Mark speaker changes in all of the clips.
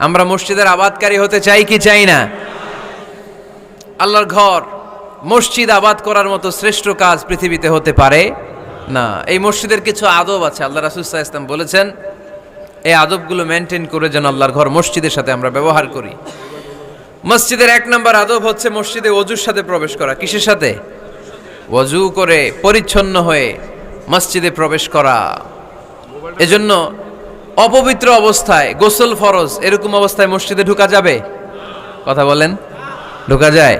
Speaker 1: আমরা মসজিদের আবাদকারী হতে চাই কি চাই না? আল্লাহর ঘর মসজিদ আবাদ করার মতো শ্রেষ্ঠ কাজ পৃথিবীতে হতে পারে না। এই মসজিদের কিছু আদব আছে, আল্লাহ রাসূল সাল্লাল্লাহু আলাইহি ওয়াসাল্লাম বলেছেন এই আদবগুলো মেনটেন করে যেন আল্লাহর ঘর মসজিদের সাথে আমরা ব্যবহার করি। মসজিদের 1 নম্বর আদব হচ্ছে মসজিদে ওযুর সাথে প্রবেশ করা। কিসের সাথে? ওযু করে পরিচ্ছন্ন হয়ে মসজিদে প্রবেশ করা। এজন্য অপবিত্র অবস্থায় গোসল ফরজ, এরকম অবস্থায় মসজিদে ঢোকা যাবে? কথা বলেন, ঢোকা যায়?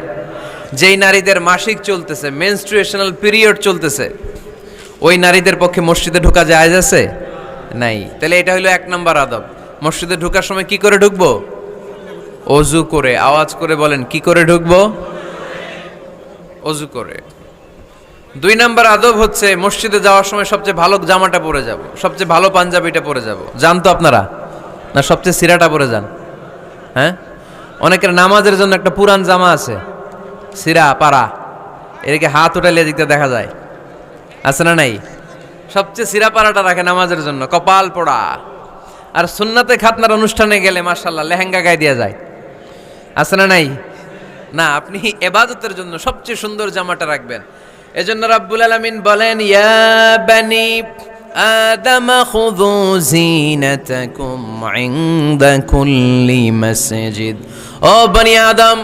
Speaker 1: যেই নারীদের মাসিক চলতেছে, মেনস্ট্রুয়েশনাল পিরিয়ড চলতেছে, ওই নারীদের পক্ষে মসজিদে ঢোকা জায়েজ আছে? নাই। তাহলে এটা হলো 1 নম্বর আদব। মসজিদে ঢোকার সময় কি করে ঢুকবো? ওযু করে। আওয়াজ করে বলেন, কি করে ঢুকবো? ওযু করে। 2 নম্বর আদব হচ্ছে মসজিদে যাওয়ার সময় সবচেয়ে ভালো জামাটা পরে যাব, সবচেয়ে ভালো পাঞ্জাবিটা পরে যাব। জান তো আপনারা? না সবচেয়ে সিরাটা পরে যান? হ্যাঁ, অনেকের নামাজের জন্য একটা পুরান জামা আছে, সিরা পাড়া, এদিকে হাত উঠালে এদিকে দেখা যায়, আছে না নাই? সবচেয়ে সিরা পাড়াটা রাখে নামাজের জন্য, কপাল পোড়া। আর সুন্নাতে খাতনার অনুষ্ঠানে গেলে মাশাআল্লাহ লেহেঙ্গা গায়ে দেওয়া যায়, আছে না নাই? না, আপনি ইবাদতের জন্য সবচেয়ে সুন্দর জামাটা রাখবেন। এজন্য রাব্বুল আলামিন বলেন, ইয়া বানি আদম খুযু জিনাতাকুম ইনদা কুল্লি মসজিদ। ও বনি আদম,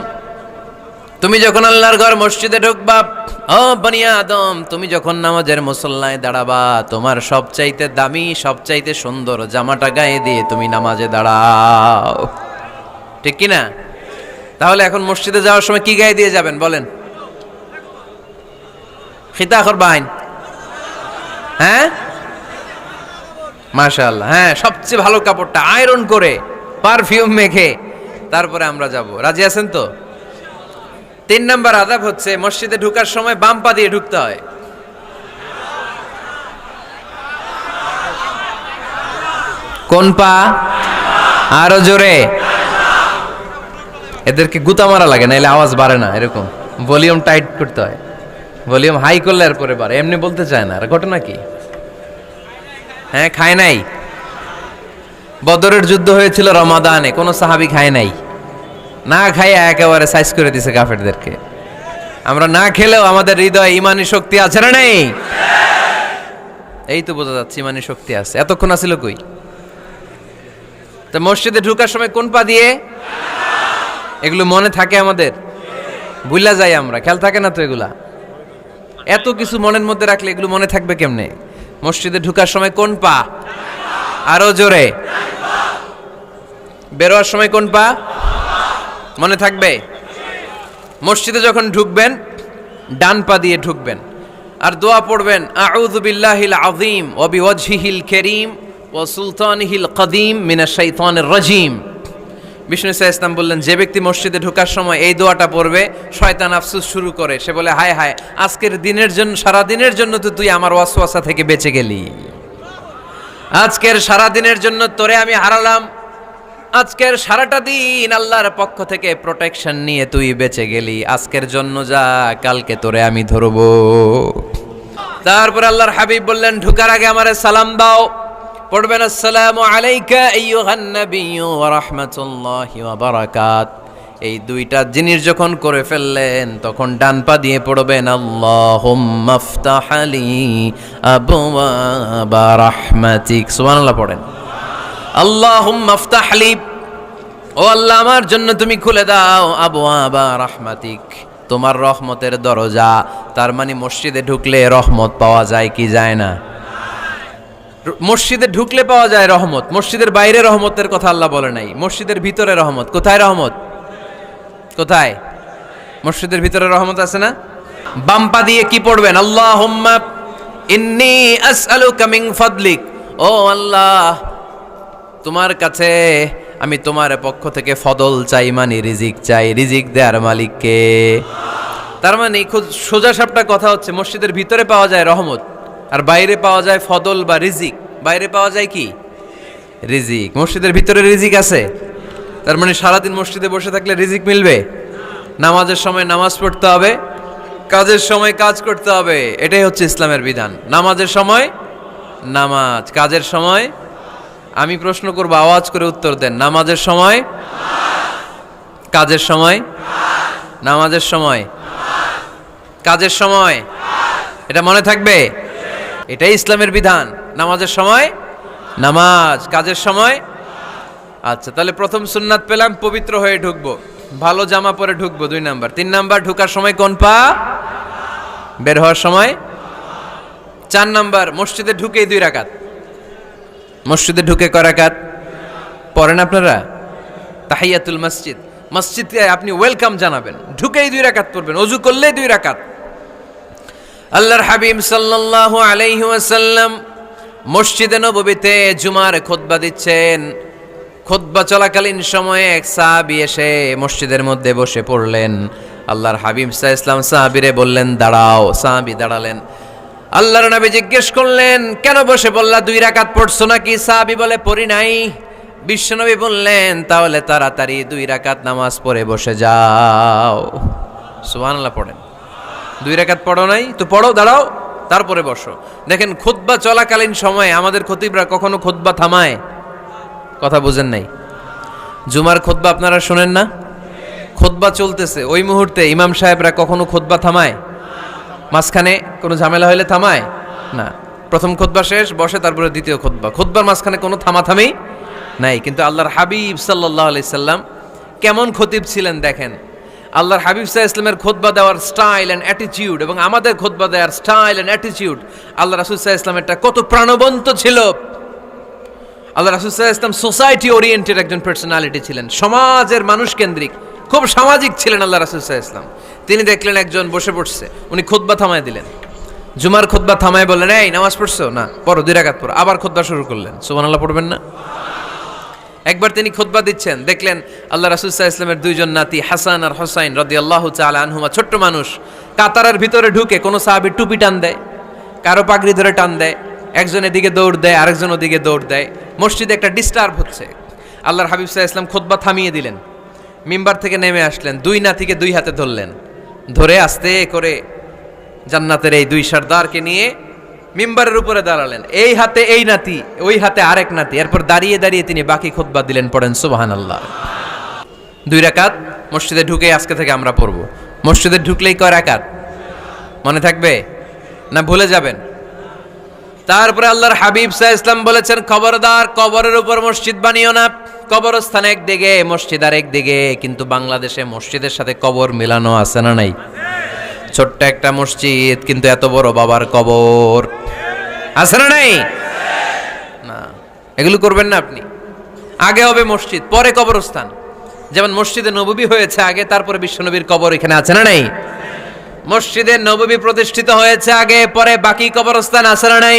Speaker 1: তুমি যখন আল্লাহর ঘর মসজিদে ঢুকবা, ও বনি আদম, তুমি যখন নামাজের মুসল্লায় দাঁড়াবা, তোমার সবচাইতে দামি, সবচাইতে সুন্দর জামাটা গায়ে দিয়ে তুমি নামাজে দাঁড়াও। ঠিক কি না? তাহলে এখন মসজিদে যাওয়ার সময় কি গায়ে দিয়ে যাবেন বলেন? খিতা করবাইন? হ্যাঁ, মাশাআল্লাহ, হ্যাঁ, সবচেয়ে ভালো কাপড়টা আয়রন করে পারফিউম মেখে তারপরে আমরা যাব। রাজি আছেন তো? 3 নম্বর আদব হচ্ছে মসজিদে ঢোকার সময় বাম পা দিয়ে ঢুকতে হয়। কোন পা? আরো জোরে। এদেরকে গুতা মারা লাগে, নাইলে আওয়াজ বাড়ে না, এরকম ভলিউম টাইট করতে হয়। ভলিউম হাই করলে এরপরে বাড়ে, এমনি বলতে চায় না। আর ঘটনা কি? হ্যাঁ, খায় নাই। বদরের যুদ্ধ হয়েছিল রমাদানে, কোনো সাহাবী খায় নাই, না খাইয়া একেবারে সাইজ করে দিছে কাফেরদেরকে। আমরা না খেলেও আমাদের হৃদয়ে ইমানি শক্তি আছে না নেই? এই তো বোঝা যাচ্ছে ইমানি শক্তি আছে। এতক্ষণ আছিল কই? তো মসজিদে ঢোকার সময় কোন পা দিয়ে? এগুলো মনে থাকে আমাদের? ভুলা যাই আমরা, খেয়াল থাকে না তো এগুলা। এত কিছু মনের মধ্যে রাখলে এগুলো মনে থাকবে কেমনে? মসজিদে ঢোকার সময় কোন পা? আরো জোরে। বেরোয়ার সময় কোন পা? মনে থাকবে? মসজিদে যখন ঢুকবেন ডান পা দিয়ে ঢুকবেন, আর দোয়া পড়বেন, আউযু বিল্লাহিল আযীম ওয়া বিওয়াজহিল কারীম ওয়া সুলতানিহিল কদীম মিনাশ শাইতানির রাজীম। বিষ্ণু সাল্লাল্লাহু আলাইহি ওয়াসাল্লাম বললেন, যে ব্যক্তি মসজিদে ঢোকার সময় এই দোয়াটা পড়বে, শয়তান আফসোস শুরু করে, সে বলে, হায় হায়, আজকের দিনের জন্য, সারা দিনের জন্য তো তুই আমার ওয়াসওয়াসা থেকে বেঁচে গেলি, আজকের সারা দিনের জন্য তোরে আমি হারালাম, আজকের সারাটা দিন আল্লাহর পক্ষ থেকে প্রোটেকশন নিয়ে তুই বেঁচে গেলি, আজকের জন্য যা, কালকে তোরে আমি ধরবো। তারপর আল্লাহর হাবিব বললেন, ঢোকার আগে আমারে সালাম দাও। পড়বেন, আসসালামু আলাইকা আইয়ুহান নাবিয়্যু ওয়া রাহমাতুল্লাহি ওয়া বারাকাত। এই 2টা জিনিস যখন করে ফেললেন, তখন ডান পা দিয়ে পড়বেন, আল্লাহুম্মা আফতাহ লি আবওয়াবা রাহমাতিক। সুবহানাল্লাহ পড়েন। আল্লাহুম্মা আফতাহ লি, ও আল্লাহ আমার জন্য তুমি খুলে দাও, আবওয়াবা রাহমাতিক, তোমার রহমতের দরজা। তার মানে মসজিদে ঢুকলে রহমত পাওয়া যায় কি যায় না? মসজিদে ঢুকলে পাওয়া যায় রহমত, মসজিদের বাইরে রহমতের কথা আল্লাহ বলে নাই। মসজিদের ভিতরে রহমত। কোথায় রহমত? কোথায়? মসজিদের ভিতরে রহমত আছে না? বাম পা দিয়ে কি পড়বেন? আল্লাহুম্মা ইন্নী আসআলুকা মিন ফাদলিক, ও আল্লাহ তোমার কাছে আমি তোমার পক্ষ থেকে ফদল চাই, মানে রিজিক চাই। রিজিক দেয়ার মালিক কে? তার মানে খুব সোজা সাপটা কথা হচ্ছে, মসজিদের ভিতরে পাওয়া যায় রহমত, আর বাইরে পাওয়া যায় ফদল বা রিজিক। বাইরে পাওয়া যায় কি? রিজিক। মসজিদের ভিতরে রিজিক আছে। তার মানে সারাদিন মসজিদে বসে থাকলে রিজিক মিলবে? নামাজের সময় নামাজ পড়তে হবে, কাজের সময় কাজ করতে হবে। এটাই হচ্ছে ইসলামের বিধান। নামাজের সময় নামাজ, কাজের সময়। আমি প্রশ্ন করব, আওয়াজ করে উত্তর দেন। নামাজের সময়, কাজের সময়, নামাজের সময়, কাজের সময়, এটা মনে থাকবে? এটাই ইসলামের বিধান। নামাজের সময় নামাজ, কাজের সময়। আচ্ছা, তাহলে প্রথম সুন্নাত পেলাম, পবিত্র হয়ে ঢুকবো, ভালো জামা পরে ঢুকবো 2 নাম্বার। 3 নাম্বার, ঢুকার সময় কোন পা, বের হওয়ার সময়। 4 নাম্বার, মসজিদে ঢুকেই 2 রাকাত। মসজিদে ঢুকে কয় রাকাত পড়েন আপনারা? তাহিয়াতুল মসজিদ, মসজিদে আপনি ওয়েলকাম জানাবেন, ঢুকেই 2 রাকাত পড়বেন, ওযু করলেই 2 রাকাত। আল্লাহর হাবিব সাল্লাল্লাহু আলাইহি ওয়াসাল্লাম মসজিদে নববীতে জুমার খুতবা দিচ্ছেন। খুতবা চলাকালীন সময়ে এক সাহাবী এসে মসজিদের মধ্যে বসে পড়লেন। আল্লাহর হাবিব সাল্লাল্লাহু আলাইহি ওয়াসাল্লাম সাহাবীরে বললেন, দাঁড়াও। সাহাবী দাঁড়ালেন। আল্লাহর নবী জিজ্ঞেস করলেন, কেন বসে বললা? 2 রাকাত পড়ছো নাকি? সাহাবী বলে, পড়ি নাই। বিশ্বনবী বললেন, তাহলে তাড়াতাড়ি 2 রাকাত নামাজ পড়ে বসে যাও। সুবহানাল্লাহ পড়েন। 2 রাকাত পড়ো নাই তো পড়ো, দাঁড়াও, তারপরে বসো। দেখেন, খুতবা চলাকালীন সময়ে আমাদের খতিবরা কখনো খুতবা থামায়? কথা বুঝেন নাই? জুমার খুতবা আপনারা শুনেন না? খুতবা চলতেছে, ওই মুহূর্তে ইমাম সাহেবরা কখনো খুতবা থামায়? মাঝখানে কোনো ঝামেলা হলে থামায় না। প্রথম খুতবা শেষ, বসে, তারপরে দ্বিতীয় খুতবা। খুতবার মাঝখানে কোনো থামাথামি নাই। কিন্তু আল্লাহর হাবিব সাল্লাল্লাহু আলাইহি সাল্লাম কেমন খতিব ছিলেন দেখেন। আল্লাহর হাবিব সাল্লাল্লাহু আলাইহি সাল্লামের খুতবা দেওয়ার স্টাইল এন্ড অ্যাটিটিউড এবং আমাদের খুতবা দেওয়ার স্টাইল এন্ড অ্যাটিটিউড, আল্লাহ রাসূল সাল্লাল্লাহু আলাইহি সাল্লামেরটা কত প্রাণবন্ত ছিল। আল্লাহ রাসূল সাল্লাল্লাহু আলাইহি সাল্লাম সোসাইটি ওরিয়েন্টেড একজন পার্সোনালিটি ছিলেন, সমাজের মানুষ কেন্দ্রিক, খুব সামাজিক ছিলেন আল্লাহ রাসূল সাল্লাল্লাহু আলাইহি সাল্লাম। তিনি দেখলেন একজন বসে পড়ছে, উনি খুতবা থামায় দিলেন। জুমার খুতবা থামায় বললেন, এই নামাজ পড়ছো না? পড়ো, 2 রাকাত পড়ো। আবার খুতবা শুরু করলেন। সুবহানাল্লাহ পড়বেন না? একবার তিনি খুতবা দিচ্ছেন, দেখলেন আল্লাহ রাসূল সাল্লাল্লাহু আলাইহি সাল্লামের 2 জন নাতি হাসান আর হুসাইন রাদিয়াল্লাহু তাআলা আনহুমা, ছোট্ট মানুষ, কাতারের ভিতরে ঢুকে কোনো সাহাবী টুপি টান দেয়, কারো পাগড়ি ধরে টান দেয়, একজন এদিকে দৌড় দেয়, আরেকজন ওদিকে দৌড় দেয়। মসজিদে একটা ডিস্টার্ব হচ্ছে। আল্লাহর হাবিব সাল্লাল্লাহু আলাইহি সাল্লাম খুতবা থামিয়ে দিলেন, মিম্বার থেকে নেমে আসলেন, 2 নাতিকে 2 হাতে ধরলেন, ধরে আস্তে করে জান্নাতের এই 2 সর্দারকে নিয়ে মিম্বারের উপরে দাঁড়ালেন। এই হাতে এই নাতি, ওই হাতে আরেক নাতি। এরপর দাঁড়িয়ে দাঁড়িয়ে তিনি বাকি খুতবা দিলেন। পড়েন সুবহানাল্লাহ। 2 রাকাত মসজিদে ঢুকে আজকে থেকে আমরা পড়ব। মসজিদে ঢুকলেই কয় রাকাত মনে থাকবে না ভুলে যাবেন? তারপরে আল্লাহর হাবিব সাল্লাল্লাহু আলাইহি ওয়াসাল্লাম বলেছেন, খবরদার কবরের উপর মসজিদ বানিও না। কবরস্থান একদিকে, মসজিদ আর একদিকে। কিন্তু বাংলাদেশে মসজিদের সাথে কবর মেলানো আছে না নাই? ছোট্ট একটা মসজিদ, কিন্তু এত বড় বাবার কবর আছে না নাই? না, এগুলো করবেন না আপনি। আগে হবে মসজিদ, পরে কবরস্থান। যেমন মসজিদে নববী হয়েছে আগে, তারপরে বিশ্বনবীর কবর এখানে আছে না নাই? মসজিদে নববী প্রতিষ্ঠিত হয়েছে আগে, পরে বাকি কবরস্থান আছে না নাই?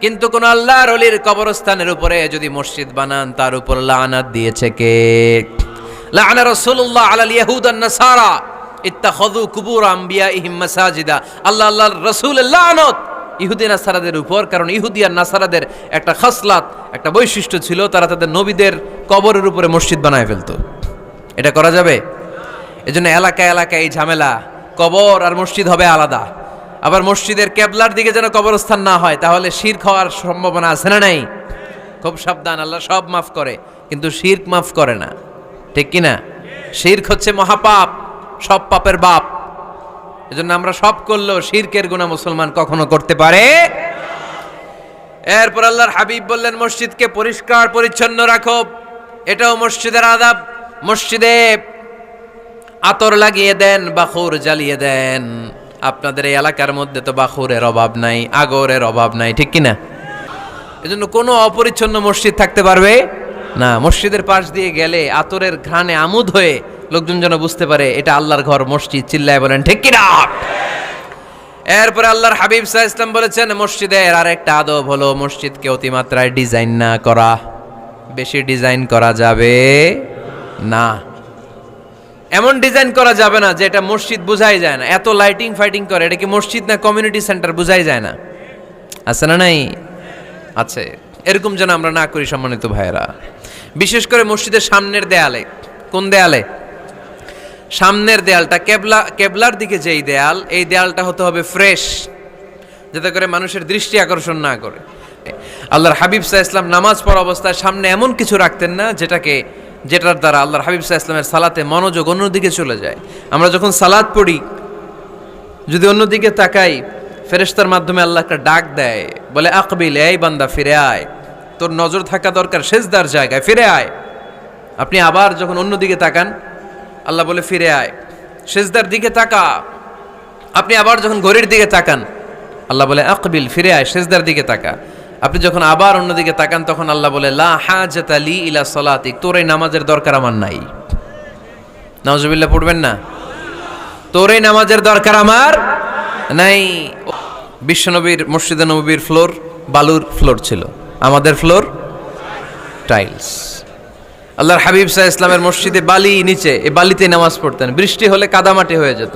Speaker 1: কিন্তু কোন আল্লাহর ওলির কবরস্থানের উপরে যদি মসজিদ বানান, তার উপর লানাত দিয়েছে কে? লাআনা রাসূলুল্লাহ আলাল ইয়াহুদ ওয়ান নাসারা ইত্তাখাযু কুবুর আমবিয়াইহিম মাসাজিদা। আল্লাহর রাসূলের লানত ইহুদি নাসারাদের উপর, কারণ ইহুদি আর নাসারাদের একটা খাসলাত, একটা বৈশিষ্ট্য ছিল, তারা তাদের নবীদের কবরের উপরে মসজিদ বানায় ফেলতো। এটা করা যাবে? এজন্য এলাকায় এলাকায় এই ঝামেলা, কবর আর মসজিদ হবে আলাদা। আবার মসজিদের কেবলার দিকে যেন কবরস্থান না হয়, তাহলে শিরক হওয়ার সম্ভাবনা আছে না নাই? খুব সাবধান। আল্লাহ সব মাফ করে, কিন্তু শিরক মাফ করে না, ঠিক কি না? শিরক হচ্ছে মহাপাপ, সব পাপের বাপ। এজন্য আমরা সব করলেও শিরকের গুনাহ মুসলমান কখনো করতে পারে। এরপর আল্লাহর হাবিব বললেন, মসজিদকে পরিষ্কার পরিচ্ছন্ন রাখো, এটাও মসজিদের আদাব। মসজিদে আতর লাগিয়ে দেন, বাখুর জ্বালিয়ে দেন। আপনাদের এই এলাকার মধ্যে তো বাখুরের অভাব নাই, আগরের অভাব নাই, ঠিক কিনা? এজন্য কোনো অপরিচ্ছন্ন মসজিদ থাকতে পারবে না। মসজিদের পাশ দিয়ে গেলে আতরের ঘ্রাণে আমোদ হয়ে লোকজন যেন বুঝতে পারে এটা আল্লাহর ঘর, মসজিদ। চিল্লায় বলেন ঠিক কিনা? এরপরে আল্লাহর হাবিব সাল্লাল্লাহু আলাইহি ওয়াসাল্লাম বলেছেন, মসজিদের আরেকটা আদব হলো মসজিদকে অতিমাত্রায় ডিজাইন না করা। বেশি ডিজাইন করা যাবে না। এমন ডিজাইন করা যাবে না যে এটা মসজিদ বোঝাই যায় না। এত লাইটিং ফাইটিং করে, এটা কি মসজিদ না কমিউনিটি সেন্টার বোঝাই যায় না? আছে না নাই? আছে। এরকম যেন আমরা না করি সম্মানিত ভাইয়েরা। বিশেষ করে মসজিদের সামনের দেয়ালে। কোন দেয়ালে? সামনের দেয়ালটা, কেবলার দিকে যেই দেয়াল, এই দেয়ালটা হতে হবে ফ্রেশ, যাতে করে মানুষের দৃষ্টি আকর্ষণ না করে। আল্লাহর হাবিব সাল্লাল্লাহু আলাইহি ওয়াসাল্লাম নামাজ পড়া অবস্থায় সামনে এমন কিছু রাখতেন না যেটার দ্বারা আল্লাহর হাবিব সাল্লাল্লাহু আলাইহি ওয়াসাল্লামের সালাতে মনোযোগ অন্যদিকে চলে যায়। আমরা যখন সালাত পড়ি যদি অন্যদিকে তাকাই, ফেরেশতার মাধ্যমে আল্লাহ একটা ডাক দেয়, বলে আকবিল, এই বান্দা ফিরে আয়, তোর নজর থাকা দরকার সেজদার জায়গায়, ফিরে আয়। আপনি আবার যখন অন্যদিকে তাকান, আল্লাহ বলে ফিরে আয়, সেজদার দিকে তাকা। আপনি আবার যখন ঘড়ির দিকে তাকান, আল্লাহ বলে আকবিল, ফিরে আয়, সেজদার দিকে তাকা। আপনি যখন আবার অন্যদিকে তাকান, তখন আল্লাহ বলে লা হাজাতা লি ইলা সালাতিক, তোর এই নামাজের দরকার আমার নাই। নাউজুবিল্লাহ পড়বেন না? তোর এই নামাজের দরকার আমার নাই। বিশ্বনবীর মসজিদে নববীর ফ্লোর বালুর ফ্লোর ছিল, আমাদের ফ্লোর টাইলস। আল্লাহর হাবিব সাল্লাল্লাহু আলাইহি ওয়াসাল্লামের মসজিদে বালি নিচে, এই বালিতেই নামাজ পড়তেন। বৃষ্টি হলে কাদামাটি হয়ে যেত,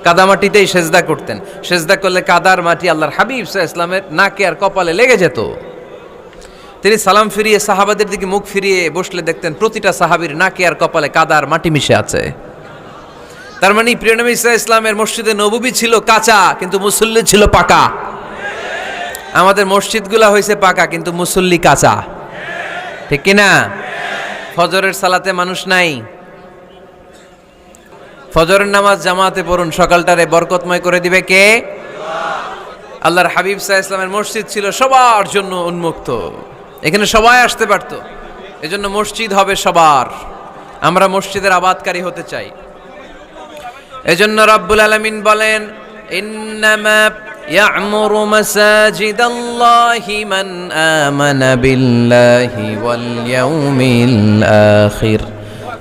Speaker 1: কাদামাটিতেই সেজদা করতেন। সেজদা করলে কাদার মাটি আল্লাহর হাবিব সাল্লাল্লাহু আলাইহি ওয়াসাল্লামের নাকে আর কপালে লেগে যেত। তিনি সালাম ফিরিয়ে সাহাবাদের দিকে মুখ ফিরিয়ে বসলে দেখতেন প্রতিটা সাহাবীর নাকে আর কপালে কাদার মাটি মিশে আছে। তার মানে প্রিয় নবী সাল্লাল্লাহু আলাইহি ওয়াসাল্লামের মসজিদে নববী ছিল কাঁচা, কিন্তু মুসল্লি ছিল পাকা। আমাদের মসজিদগুলা হয়েছে পাকা, কিন্তু মুসল্লি কাঁচা, ঠিক কিনা? ফজরের সালাতে মানুষ নাই। ফজরের নামাজ জামাতে পড়ুন, সকালটারে বরকতময় করে দিবে কে? আল্লাহর হাবিব সাল্লাল্লাহু আলাইহি ওয়াসাল্লামের মসজিদ ছিল সবার জন্য উন্মুক্ত, এখানে সবাই আসতে পারত। এজন্য মসজিদ হবে সবার। আমরা মসজিদের আবাদকারী হতে চাই। এজন্য রাব্বুল আলামিন বলেন, ইন্নামা ইয়া'মুরু মাসাজিদাল্লাহি মান আমানা বিল্লাহি ওয়াল ইয়াউমিল আখির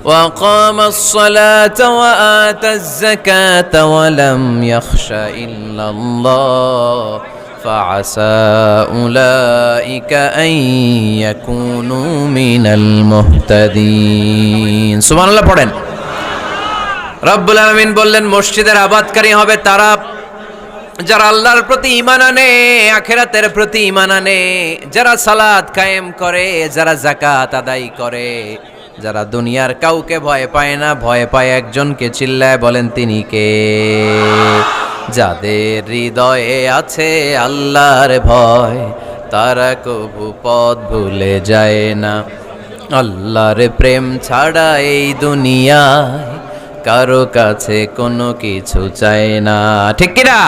Speaker 1: ওয়া আকামাস সালাতা ওয়া আতাজ যাকাতা ওয়া লাম ইয়াখশা ইল্লাল্লাহ ফাআসা উলাইকা আন ইয়াকুনু মিনাল মুহতাদিন। সুবহানাল্লাহ পড়েন। রব্বুল আলামিন বললেন, মসজিদের আবাদকারী হবে তারা যারা আল্লাহর প্রতি ঈমান আনে, আখিরাতের প্রতি ঈমান আনে, যারা সালাত কায়েম করে, যারা যাকাত আদায় করে, যারা দুনিয়ার কাউকে ভয় পায় না, ভয় পায় একজনকে। চিল্লায় বলেন তিনি কে? যাদের হৃদয়ে আছে আল্লাহর ভয়, তারা কবু পথ ভুলে যায় না। আল্লাহর প্রেম ছাড়া এই দুনিয়ায় কারো কাছে কোনো কিছু চায় না, ঠিক কিনা?